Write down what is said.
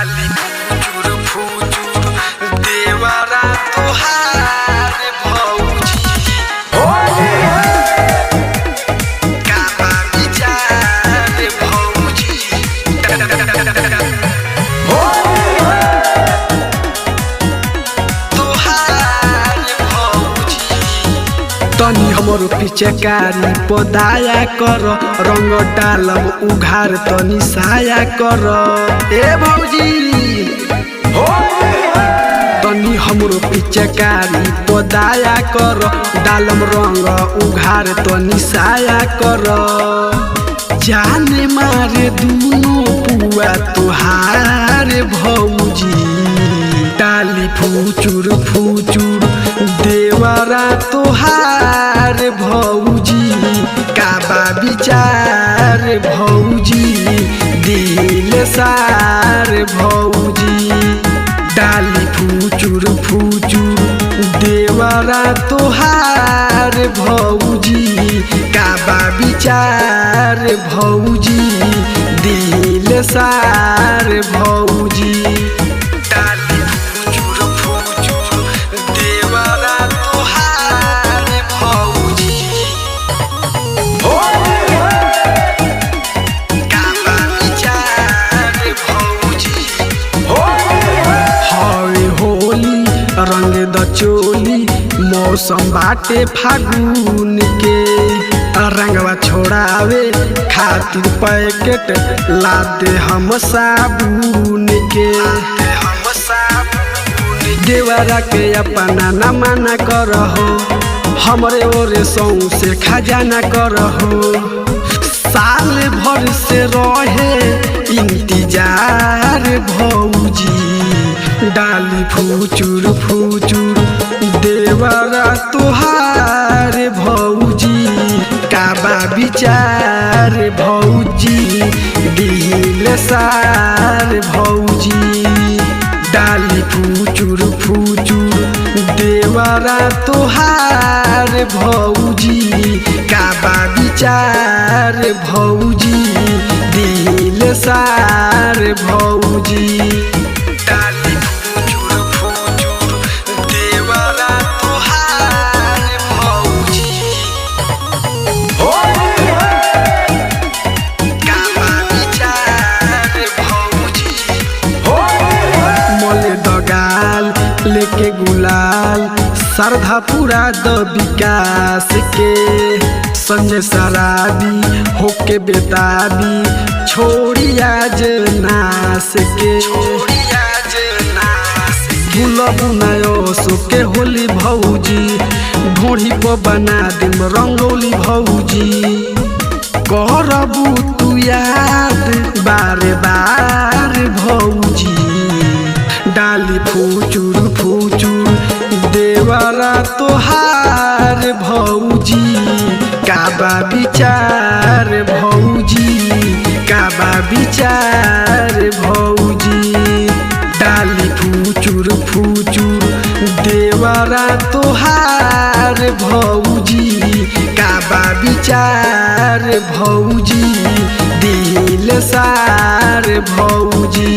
डाली फुचुर फुचुर देवरा तोहार भौजी काबा विचार भौजी तोहार भौजी तनी हमरो पिचकारी पदाया कर रंग डालम उघार तनी साया कर ए भौजी तनी हमरो पिचकारी पदाया कर डालम रंग उघार तनी साया कर जाने मारे दूनो पुआ तोहार भौजी डाली फुचुर फुचुर देवरा तोहार भौजी काबा विचार भौजी दिल सार भौजी डाली फुचुर फुचुर देवरा तोहार भौजी काबा विचार भौजी दिल सार भौजी डाली फुचुर फुचुर देवरा तोहार भौजी काबा विचार भौजी हवे होली रंग द चोली मौसम बाटे फागुन के रंगवा छोड़ावे खातिर पैकेट लाते हम साबुन के देवरा के अपना न मना करहो हमरे ओरे सौ से खजाना करहो साल भर से रहे इंतजार भौजी डाली फुचुर फुचुर देवरा तोहार भौजी काबा विचार भौजी दिल सार भौजी डाली फुचुर फुचुर देवरा तोहार भौजी काबा विचार भौजी दिल सार भौजी डाली फुचुर फुचुर देवरा तोहार भौजी काबा विचार भौजी मोले दगाल लेके गुलाल श्रद्धा पूरा द विकास के संजय शराबी होके बेताबी छोड़ी आज नास के बुलबुनायो सोके होली भौजी ढोढ़ी पर बना दिम रंगोली भौजी करबू तू याद बार बार भौजी डाली फुचुर फुचुर देवरा तोहार भौजी काबा विचार भौजी काबा विचार भौजी डाली फुचुर फुचुर देवरा तोहार भौजी काबा विचार भौजी दिल सार भौजी।